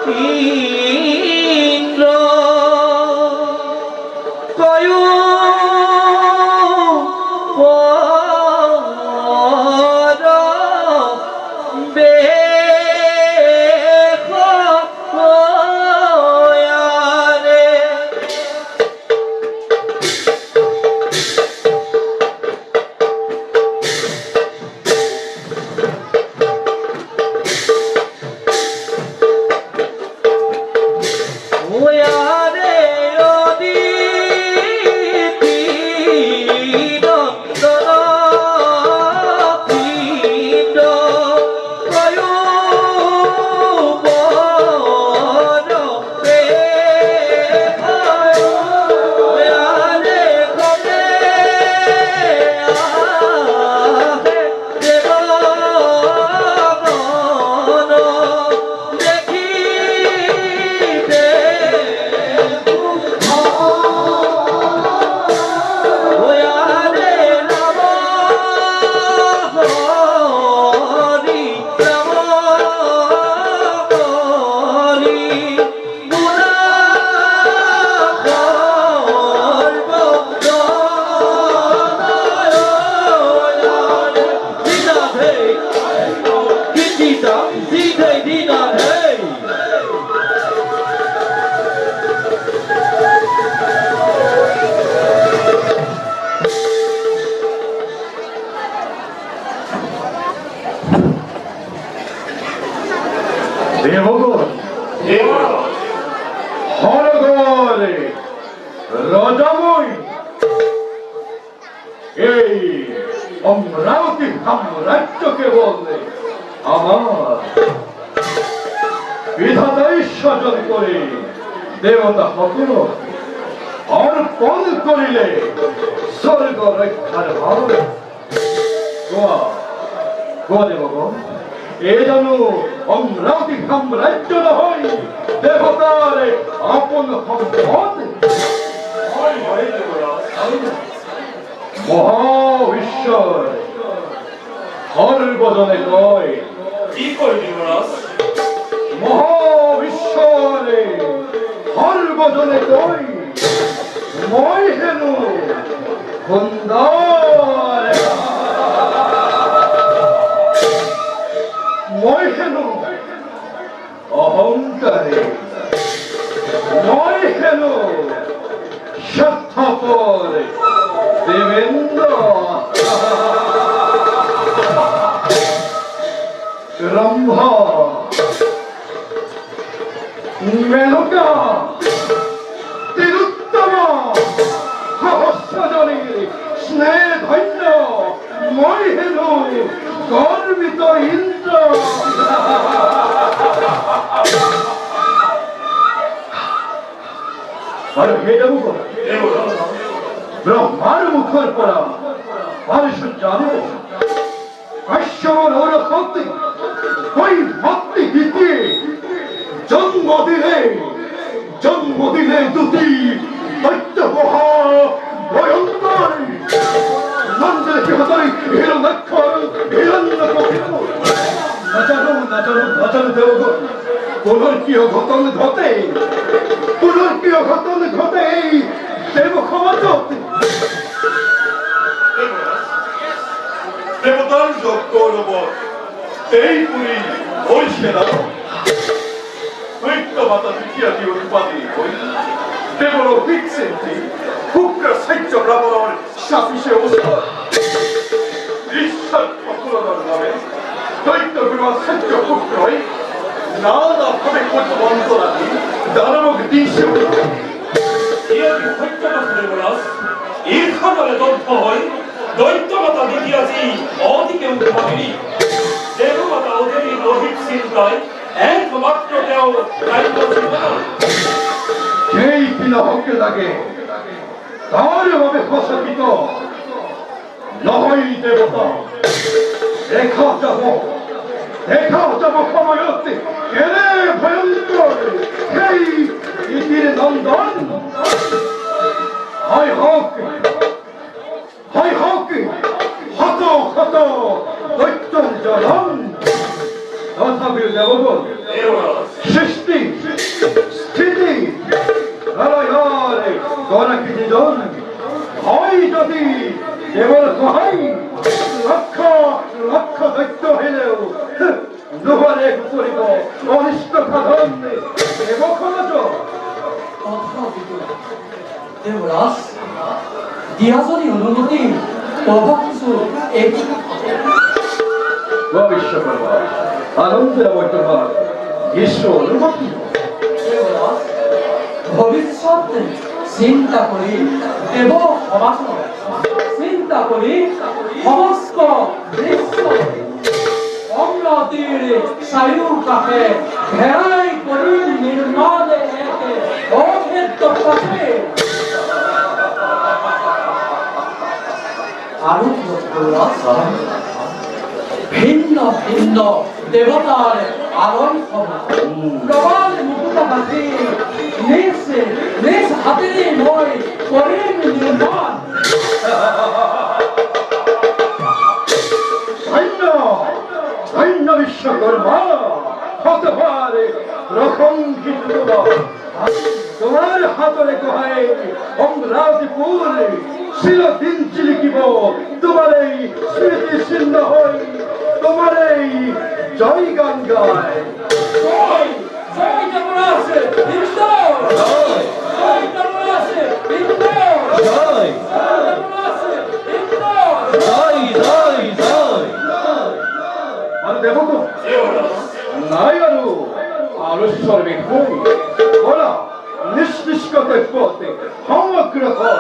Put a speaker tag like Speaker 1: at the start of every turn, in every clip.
Speaker 1: indra kayu দেবতা সকল অর্পণ করিলে স্বর্গ রক্ষার ভাব দেবগণ এ যেন অমরাবতী সাম্রাজ্য নয় দেবতার আপন সম্পদ মহাবিশ্বর সর্বজনে কয় কি কয় দেবরাজ মহাবিশ্বরে সর্বজনে কই মই হেনো সুন্দর মই হেনো অহংকারে মই হেনো স্বার্থপর দেবেন্দ্র রম্ভা মেনকা তিরুত্তম সহস্রজনী স্নেহ ধন্য মই হেনু গর্বিত ইন্দ্র আর হে ব্রহ্মার মুখের পরা মানুষ জানে কাশ্যপর ওর শক্তি ওই ভক্তি দিতে জন্ম দিলে দুটি দৈত্য মহা ভয়ঙ্কর মন্দির ভিতরে হিরণ্যক্ষর হিরণ্যকশিপু নাচানো দেবগণ পুনর্কিয় ঘটন ঘটে দেব ক্ষমত দেবতার যজ্ঞ এই পুরী ওই সেনা মাতা দ্বিতীয় উৎপাদী দেবর ভিক্ষেন্তি কুক্র সাহিত্য ব্রাহ্মণ সাপিসে অবস্থা ঈশ্বর ঠাকুরের নামে দৈত্য বিবাহ সাহিত্য কুক্রয় নানা ভাবে বন্ধ রাখি দানবক দিশে এর খাবারে দগ্ধ হয় দৈত্য মাতা দ্বিতীয়াজি অধিকে উৎপাদী দেবমাতা ওদের লোহিত চিন্তায় একমাত্র কেউ দায়িত্ব ছিল না সেই তিলহকে লাগে তার ভাবে প্রশাসিত নহয় দেবতা দেখা যাব সময়তে কেনে ভয়ঙ্কর সেই ইতির নন্দন হয় হোক হত দৈত্য জলন তথাপি দেবগণ সৃষ্টি ভাই লক্ষ লক্ষ দৈত্য হইলেও দুবারে করিব অনিষ্ট সাধন দেব খোঁজ
Speaker 2: দেবরাজ দিয়াজনী অনুমতি প্রভা কিছু
Speaker 1: ভবিষ্যৎ আনন্দের বৈঠক গ্রীষ্ম অনুমতি
Speaker 2: দেবরাজ ভবিষ্যৎ চিন্তা করি দেব সমাজ চিন্তা করি সমস্ত দৃশ্য অগ্রতীর চাৰিওকাষে ঘেৰাই কৰি নিৰ্মাণ এক অভেদ্য পথে আৰু ভিন্ন ভিন্ন দেৱতাৰ আলয় প্ৰবাল মুকুতাবাসী নিজ হাতেৰে মই কৰিম নিৰ্মাণ
Speaker 1: সৈন্য বিশ্বকর্মা হতে পারে প্রশংসিত তোমার হাতরে কোহায় অমরাবতীপুর চিরদিন চিলিকিব তোমার এই স্মৃতি চিহ্ন হই তোমার এই জয় গান গায়
Speaker 2: জয় জয় দেবরাজ ইন্দ্র জয় দেবরাজ ইন্দ্র
Speaker 1: জয়
Speaker 2: দেবরাজ ইন্দ্র
Speaker 1: জয় জয় জয় আর দেব তো নাই আরো সর্বে ওরা নিষ্কৃষ্ট পথে সমগ্র কর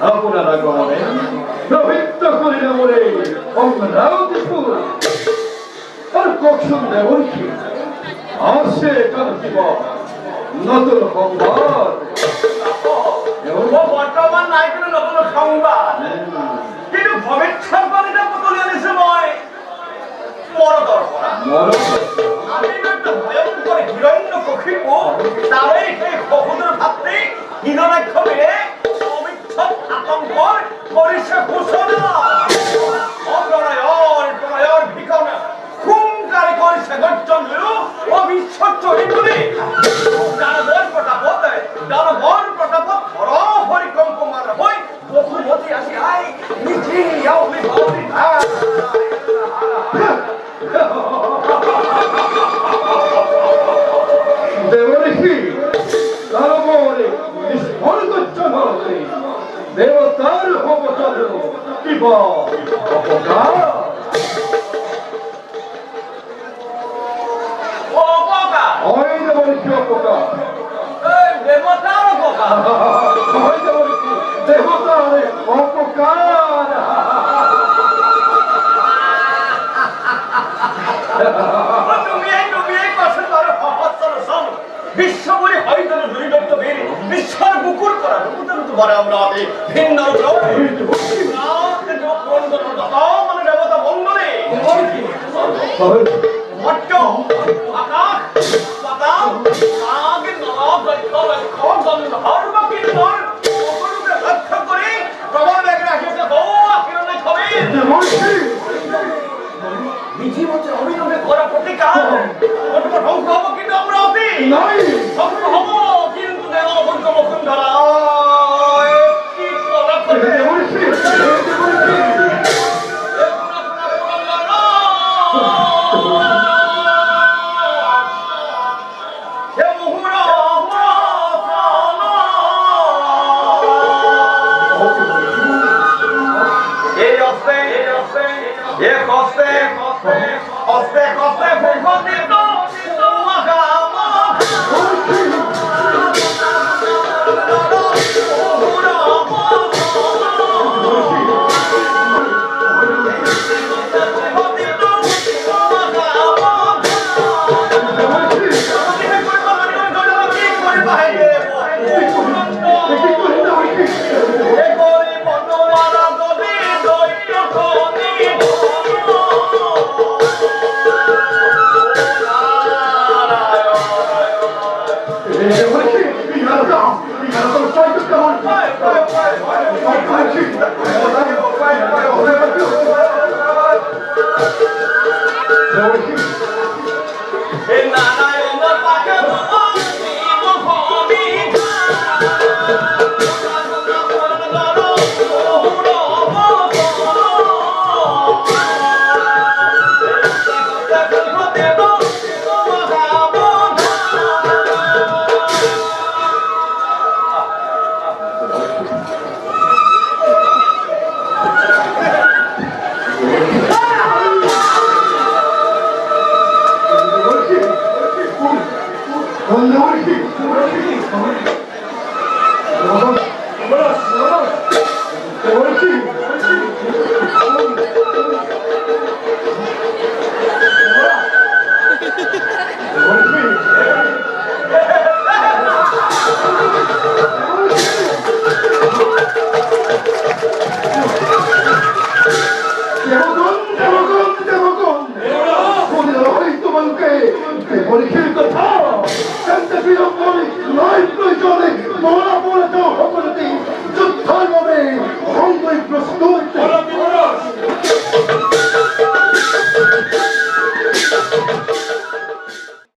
Speaker 1: আপনারা গমনে প্রবৃত্ত করিলে মরে অমরাবতীপুর আর কখন দেবর্ষী আসে কান্তিব নতুন সংবাদ
Speaker 3: বর্তমান নাই কোনো নতুন সংবাদ কিন্তু ভবিষ্যৎ বাণীটা বদলি আনিছে মই মৰদৰ পৰা আমি একটা ভয়ঙ্কর হিরণ্য কক্ষিপ তারই সেই বহুদূর ভাবতে হিরণাক্ষরে অমিচ্ছদ আতঙ্কর করিছে ঘোষণা অপ্রণয়র ভিকন খুঙ্কারি করিছে গর্জন অবিচ্ছদ চলি তুলি দানবর প্রতাপত হর হরি কম্পমান হই বহুমতি আসি আই নিজে ইয়াউলি ভাউলি
Speaker 1: দেবর্ষী তারপরে নিষ্ফলগচ্ছন দেবতার অবতার কিবা অপকার ওই দেবর্ষী অপকার
Speaker 3: দেবতার অপকার
Speaker 1: ওই দেবর্ষী দেবতার অপকার
Speaker 3: বিশ্বপুরী হয়তো মট্ট আকাশ পাতাল আগে নরক লক্ষ গন্ধর বা কীর্তন সকলকে লক্ষ্য করে প্রবলেখ রাখিয়েছে বউ আকিরণে ছবি রীতিমতো অবিলম্বে করা প্রতিকার অন্য ধ্বংস হবো কিন্তু আমরা অতি ধ্বংস হবো কিন্তু দেব অবন্ত বসুন্ধরা কি করা করবে Hosté,